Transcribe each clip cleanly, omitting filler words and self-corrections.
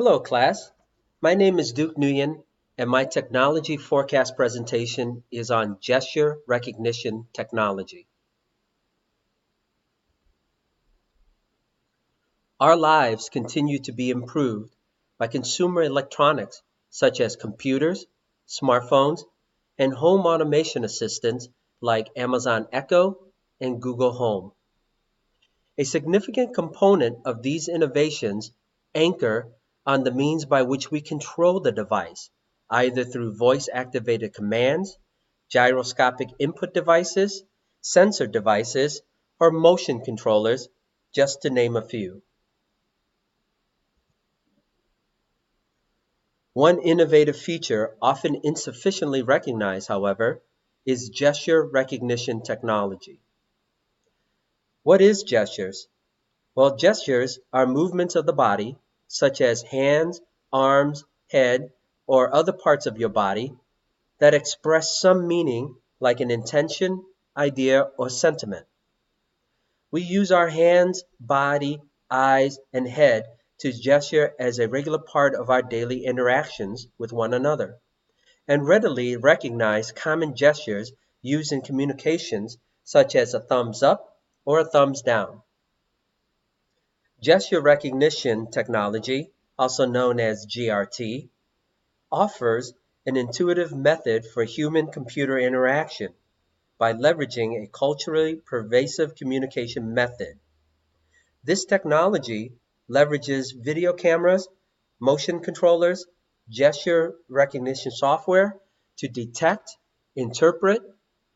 Hello, class. My name is Duke Nguyen, and my technology forecast presentation is on gesture recognition technology. Our lives continue to be improved by consumer electronics such as computers, smartphones, and home automation assistants like Amazon Echo and Google Home. A significant component of these innovations anchor on the means by which we control the device, either through voice-activated commands, gyroscopic input devices, sensor devices, or motion controllers, just to name a few. One innovative feature, often insufficiently recognized, however, is gesture recognition technology. What is gestures? Well, gestures are movements of the body, such as hands, arms, head, or other parts of your body, that express some meaning like an intention, idea, or sentiment. We use our hands, body, eyes, and head to gesture as a regular part of our daily interactions with one another, and readily recognize common gestures used in communications, such as a thumbs up or a thumbs down. Gesture recognition technology, also known as GRT, offers an intuitive method for human-computer interaction by leveraging a culturally pervasive communication method. This technology leverages video cameras, motion controllers, gesture recognition software to detect, interpret,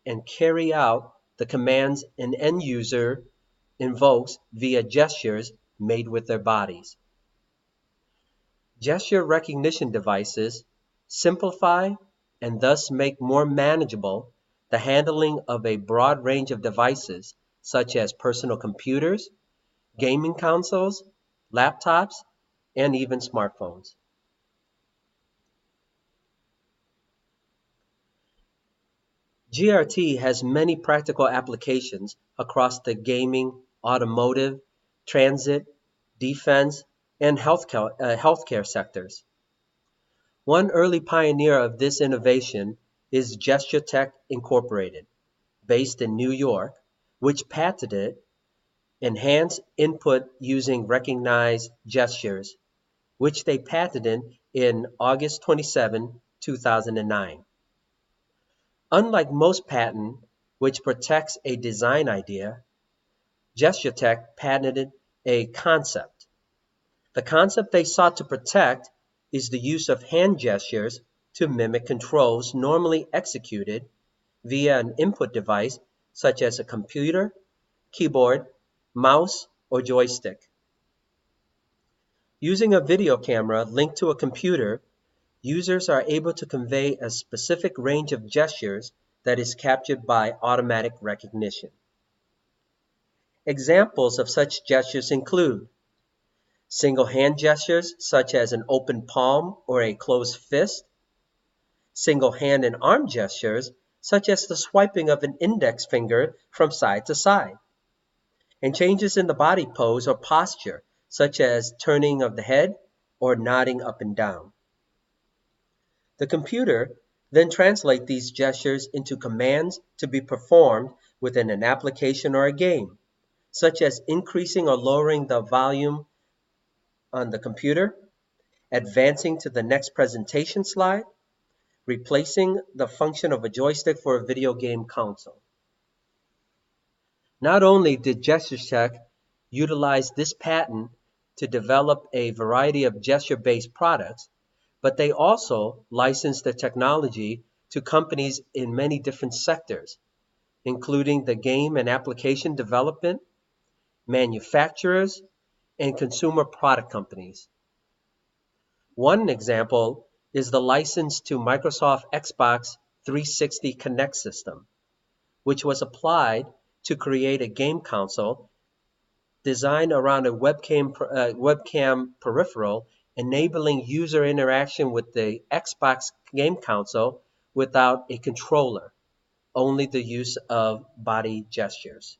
and carry out the commands an end user invokes via gestures made with their bodies. Gesture recognition devices simplify and thus make more manageable the handling of a broad range of devices such as personal computers, gaming consoles, laptops, and even smartphones. GRT has many practical applications across the gaming, automotive, transit, defense, and healthcare sectors. One early pioneer of this innovation is Gesture Tech Incorporated, based in New York, which patented enhanced input using recognized gestures, which they patented in August 27, 2009. Unlike most patent, which protects a design idea, Gesture Tech patented a concept. The concept they sought to protect is the use of hand gestures to mimic controls normally executed via an input device such as a computer, keyboard, mouse, or joystick. Using a video camera linked to a computer, users are able to convey a specific range of gestures that is captured by automatic recognition. Examples of such gestures include single hand gestures such as an open palm or a closed fist, single hand and arm gestures such as the swiping of an index finger from side to side, and changes in the body pose or posture such as turning of the head or nodding up and down. The computer then translates these gestures into commands to be performed within an application or a game, such as increasing or lowering the volume on the computer, advancing to the next presentation slide, replacing the function of a joystick for a video game console. Not only did GestureTech utilize this patent to develop a variety of gesture-based products, but they also licensed the technology to companies in many different sectors, including the game and application development, manufacturers, and consumer product companies. One example is the license to Microsoft Xbox 360 Connect system, which was applied to create a game console designed around a webcam peripheral, enabling user interaction with the Xbox game console without a controller, only the use of body gestures.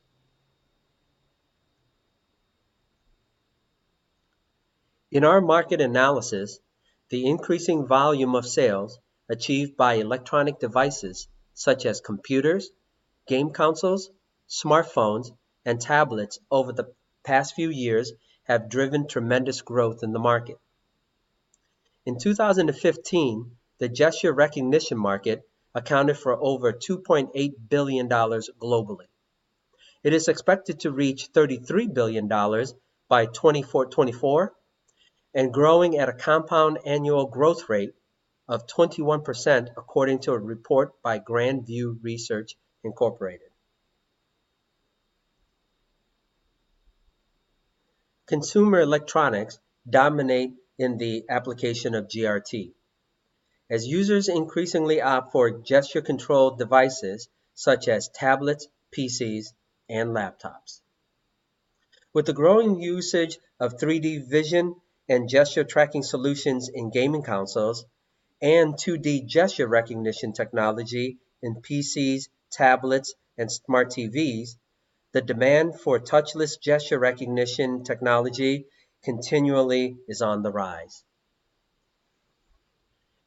In our market analysis, the increasing volume of sales achieved by electronic devices such as computers, game consoles, smartphones, and tablets over the past few years have driven tremendous growth in the market. In 2015, the gesture recognition market accounted for over $2.8 billion globally. It is expected to reach $33 billion by 2024 and growing at a compound annual growth rate of 21% according to a report by Grand View Research Incorporated. Consumer electronics dominate in the application of GRT, as users increasingly opt for gesture-controlled devices such as tablets, PCs, and laptops. With the growing usage of 3D vision and gesture tracking solutions in gaming consoles, and 2D gesture recognition technology in PCs, tablets, and smart TVs, the demand for touchless gesture recognition technology continually is on the rise.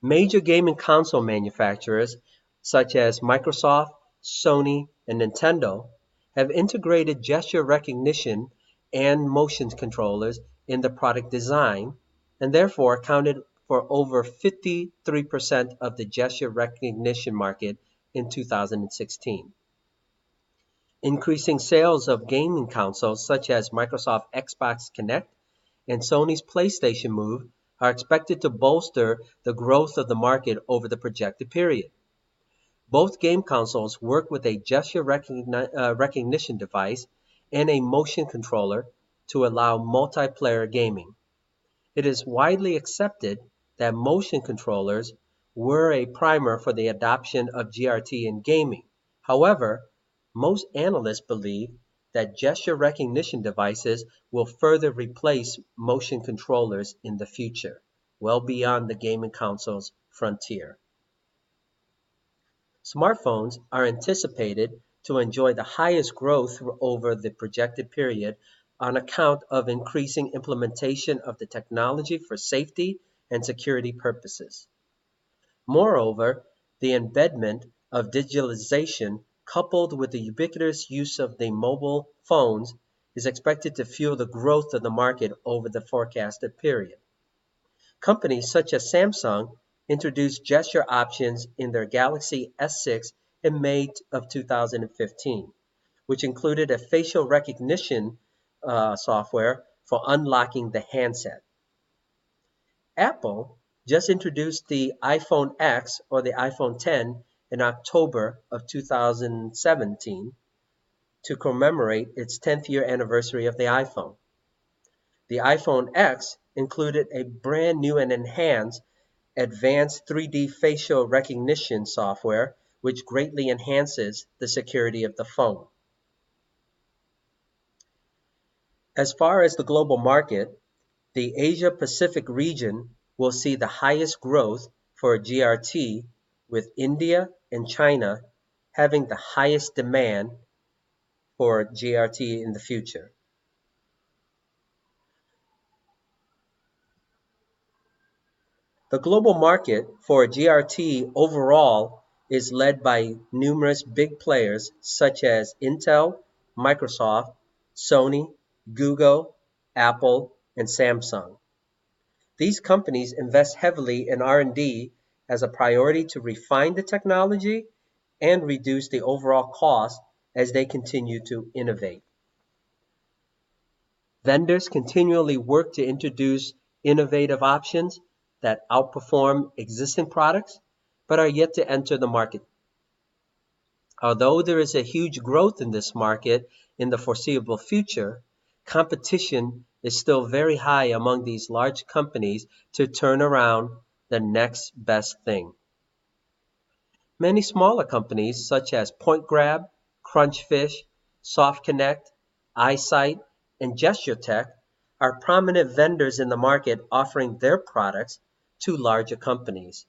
Major gaming console manufacturers such as Microsoft, Sony, and Nintendo have integrated gesture recognition and motion controllers in the product design and therefore accounted for over 53% of the gesture recognition market in 2016. Increasing sales of gaming consoles such as Microsoft Xbox Kinect and Sony's PlayStation Move are expected to bolster the growth of the market over the projected period. Both game consoles work with a gesture recognition device and a motion controller to allow multiplayer gaming. It is widely accepted that motion controllers were a primer for the adoption of GRT in gaming. However, most analysts believe that gesture recognition devices will further replace motion controllers in the future, well beyond the gaming console's frontier. Smartphones are anticipated to enjoy the highest growth over the projected period on account of increasing implementation of the technology for safety and security purposes. Moreover, the embedment of digitalization coupled with the ubiquitous use of the mobile phones is expected to fuel the growth of the market over the forecasted period. Companies such as Samsung introduced gesture options in their Galaxy S6 in May of 2015, which included a facial recognition software for unlocking the handset. Apple just introduced the iPhone X or the iPhone X in October of 2017 to commemorate its 10th year anniversary of the iPhone. The iPhone X included a brand new and enhanced advanced 3D facial recognition software, which greatly enhances the security of the phone. As far as the global market, the Asia Pacific region will see the highest growth for GRT, with India and China having the highest demand for GRT in the future. The global market for GRT overall is led by numerous big players such as Intel, Microsoft, Sony, Google, Apple, and Samsung. These companies invest heavily in R&D as a priority to refine the technology and reduce the overall cost as they continue to innovate. Vendors continually work to introduce innovative options that outperform existing products, but are yet to enter the market. Although there is a huge growth in this market in the foreseeable future, competition is still very high among these large companies to turn around the next best thing. Many smaller companies such as PointGrab, Crunchfish, SoftConnect, iSight, and GestureTech are prominent vendors in the market offering their products to larger companies.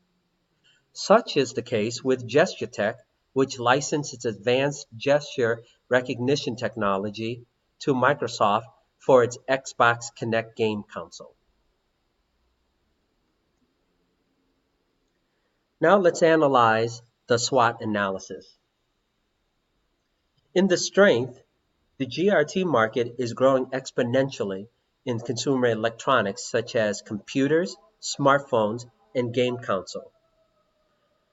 Such is the case with GestureTech, which licensed its advanced gesture recognition technology to Microsoft for its Xbox Kinect game console. Now let's analyze the SWOT analysis. In the strength, the GRT market is growing exponentially in consumer electronics such as computers, smartphones, and game console.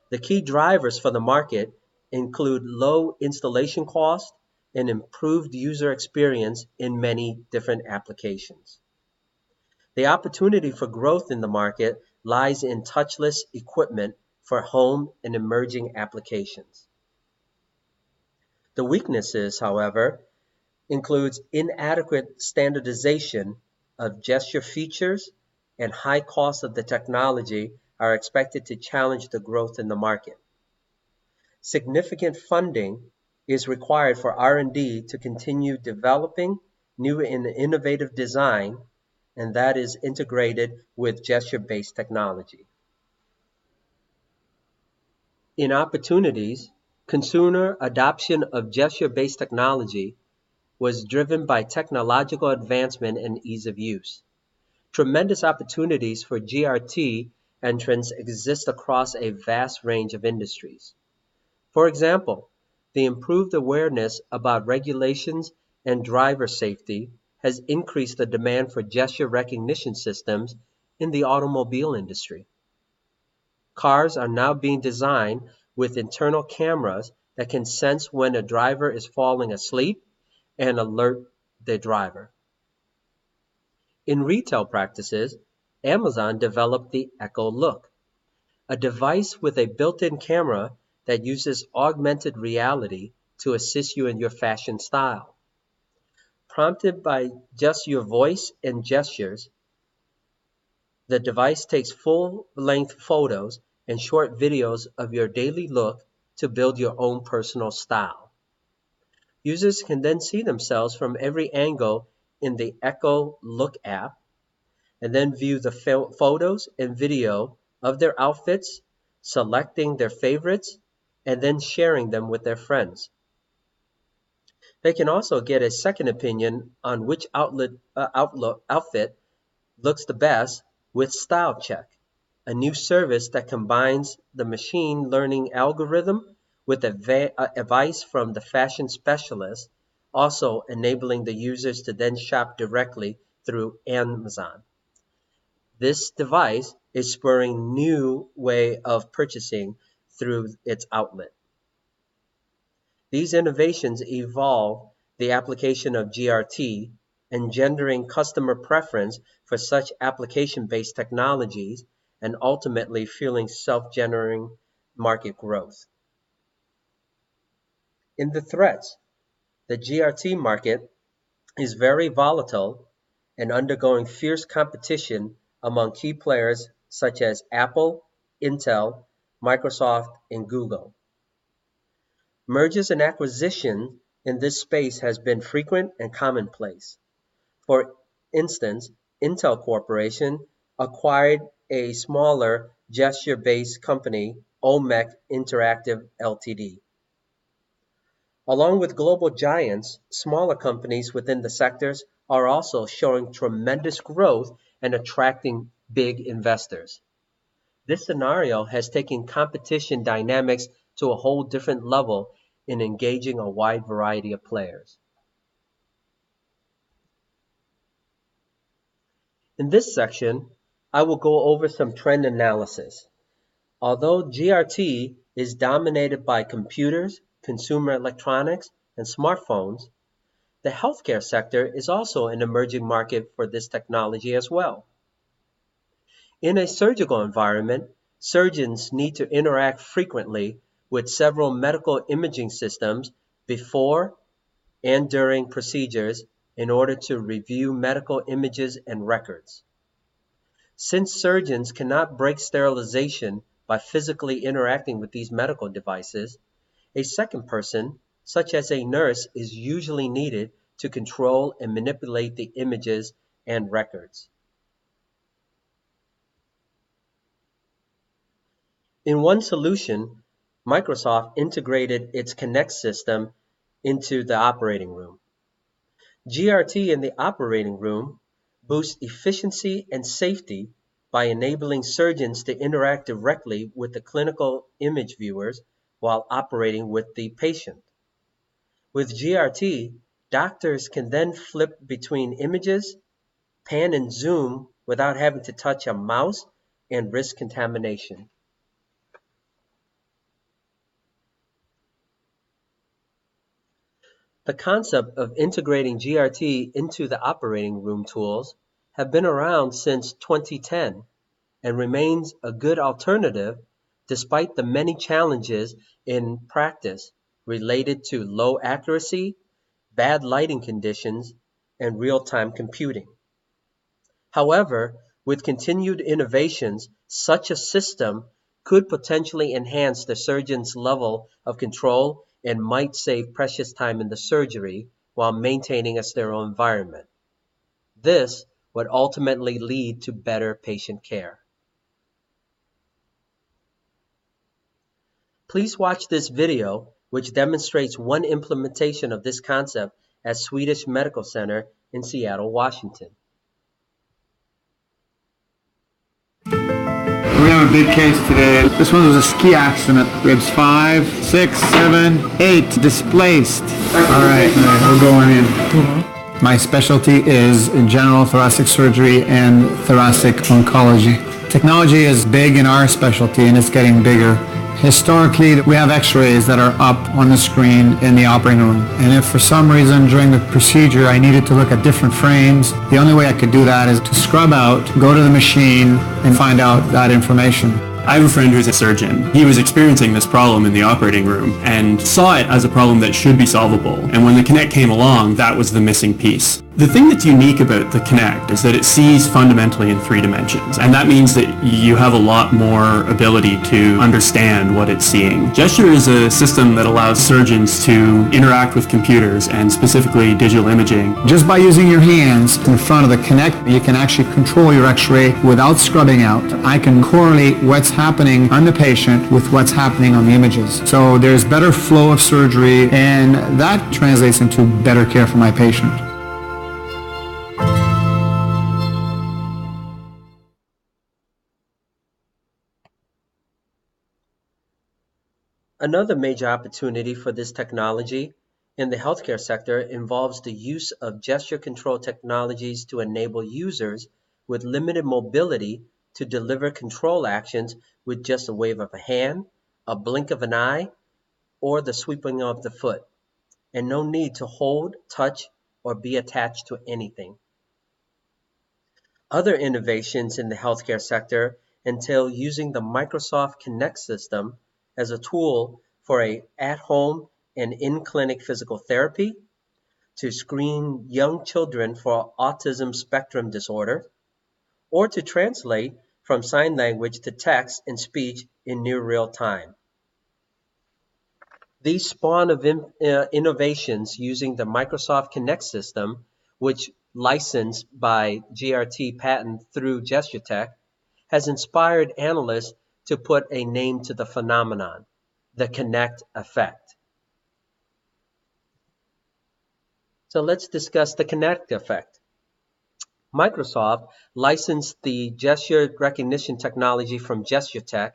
The key drivers for the market include low installation cost and improved user experience in many different applications. The opportunity for growth in the market lies in touchless equipment for home and emerging applications. The weaknesses, however, includes inadequate standardization of gesture features and high cost of the technology are expected to challenge the growth in the market. Significant funding is required for R&D to continue developing new and innovative design, and that is integrated with gesture-based technology. In opportunities, consumer adoption of gesture-based technology was driven by technological advancement and ease of use. Tremendous opportunities for GRT entrants exist across a vast range of industries. For example, the improved awareness about regulations and driver safety has increased the demand for gesture recognition systems in the automobile industry. Cars are now being designed with internal cameras that can sense when a driver is falling asleep and alert the driver. In retail practices, Amazon developed the Echo Look, a device with a built-in camera that uses augmented reality to assist you in your fashion style. Prompted by just your voice and gestures, the device takes full-length photos and short videos of your daily look to build your own personal style. Users can then see themselves from every angle in the Echo Look app and then view the photos and video of their outfits, selecting their favorites, and then sharing them with their friends. They can also get a second opinion on which outfit looks the best with Style Check, a new service that combines the machine learning algorithm with advice from the fashion specialist, also enabling the users to then shop directly through Amazon. This device is spurring new way of purchasing through its outlet. These innovations evolve the application of GRT, engendering customer preference for such application-based technologies and ultimately fueling self-generating market growth. In the threats, the GRT market is very volatile and undergoing fierce competition among key players such as Apple, Intel, Microsoft, and Google. Mergers and acquisitions in this space has been frequent and commonplace. For instance, Intel Corporation acquired a smaller gesture-based company, OMEC Interactive Ltd. Along with global giants, smaller companies within the sectors are also showing tremendous growth and attracting big investors. This scenario has taken competition dynamics to a whole different level in engaging a wide variety of players. In this section, I will go over some trend analysis. Although GRT is dominated by computers, consumer electronics, and smartphones, the healthcare sector is also an emerging market for this technology as well. In a surgical environment, surgeons need to interact frequently with several medical imaging systems before and during procedures in order to review medical images and records. Since surgeons cannot break sterilization by physically interacting with these medical devices, a second person, such as a nurse, is usually needed to control and manipulate the images and records. In one solution, Microsoft integrated its Kinect system into the operating room. GRT in the operating room boosts efficiency and safety by enabling surgeons to interact directly with the clinical image viewers while operating with the patient. With GRT, doctors can then flip between images, pan and zoom without having to touch a mouse and risk contamination. The concept of integrating GRT into the operating room tools have been around since 2010 and remains a good alternative despite the many challenges in practice related to low accuracy, bad lighting conditions, and real-time computing. However, with continued innovations, such a system could potentially enhance the surgeon's level of control and might save precious time in the surgery while maintaining a sterile environment. This would ultimately lead to better patient care. Please watch this video, which demonstrates one implementation of this concept at Swedish Medical Center in Seattle, Washington. We have a big case today. This one was a ski accident. Ribs 5, 6, 7, 8 displaced. All right, we're going in. My specialty is general thoracic surgery and thoracic oncology. Technology is big in our specialty and it's getting bigger. Historically, we have x-rays that are up on the screen in the operating room. And if for some reason during the procedure I needed to look at different frames, the only way I could do that is to scrub out, go to the machine, and find out that information. I have a friend who's a surgeon. He was experiencing this problem in the operating room and saw it as a problem that should be solvable. And when the Kinect came along, that was the missing piece. The thing that's unique about the Kinect is that it sees fundamentally in 3 dimensions. And that means that you have a lot more ability to understand what it's seeing. Gesture is a system that allows surgeons to interact with computers and specifically digital imaging. Just by using your hands in front of the Kinect, you can actually control your x-ray without scrubbing out. I can correlate what's happening on the patient with what's happening on the images. So there's better flow of surgery, and that translates into better care for my patient. Another major opportunity for this technology in the healthcare sector involves the use of gesture control technologies to enable users with limited mobility to deliver control actions with just a wave of a hand, a blink of an eye, or the sweeping of the foot, and no need to hold, touch, or be attached to anything. Other innovations in the healthcare sector entail using the Microsoft Kinect system as a tool for a at-home and in-clinic physical therapy, to screen young children for autism spectrum disorder, or to translate from sign language to text and speech in near real time. These spawn of innovations using the Microsoft Kinect system, which licensed by GRT patent through GestureTech, has inspired analysts to put a name to the phenomenon, the Kinect effect. So let's discuss the Kinect effect. Microsoft licensed the gesture recognition technology from GestureTech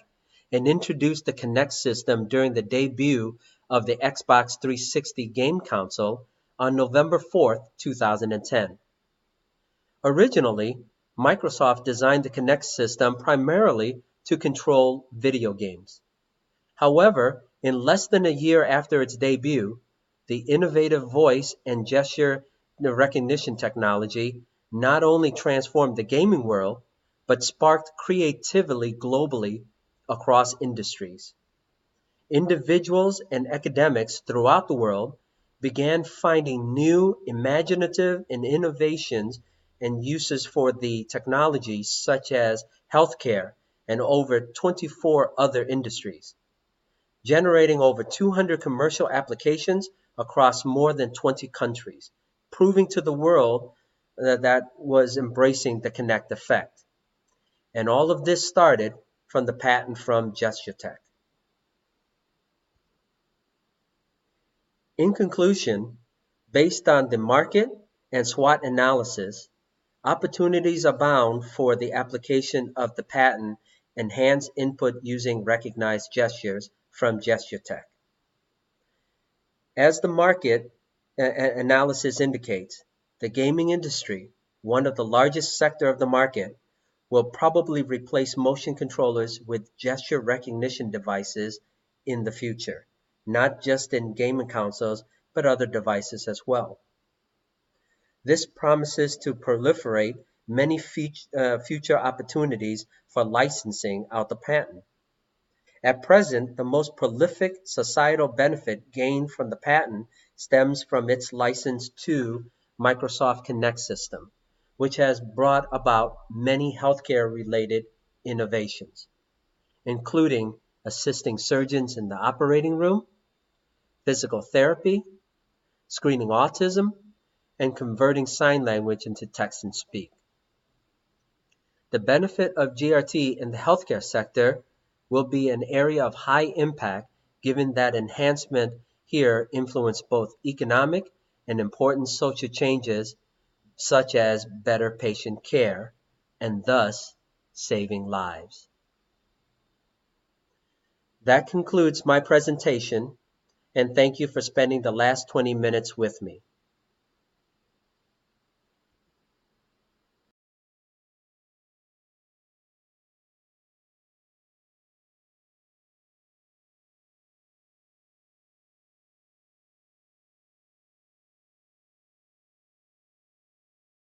and introduced the Kinect system during the debut of the Xbox 360 game console on November 4, 2010. Originally, Microsoft designed the Kinect system primarily to control video games. However, in less than a year after its debut, the innovative voice and gesture recognition technology not only transformed the gaming world, but sparked creativity globally across industries. Individuals and academics throughout the world began finding new, imaginative, and innovations and uses for the technology, such as healthcare and over 24 other industries, generating over 200 commercial applications across more than 20 countries, proving to the world that was embracing the Kinect effect. And all of this started from the patent from GestureTech. In conclusion, based on the market and SWOT analysis, Opportunities abound for the application of the patent enhanced input using recognized gestures from gesture tech. As the market analysis indicates, the gaming industry, one of the largest sector of the market, will probably replace motion controllers with gesture recognition devices in the future, not just in gaming consoles, but other devices as well. This promises to proliferate many future opportunities for licensing out the patent. At present, the most prolific societal benefit gained from the patent stems from its license to Microsoft Kinect system, which has brought about many healthcare-related innovations, including assisting surgeons in the operating room, physical therapy, screening autism, and converting sign language into text and speak. The benefit of GRT in the healthcare sector will be an area of high impact given that enhancement here influence both economic and important social changes such as better patient care and thus saving lives. That concludes my presentation, and thank you for spending the last 20 minutes with me.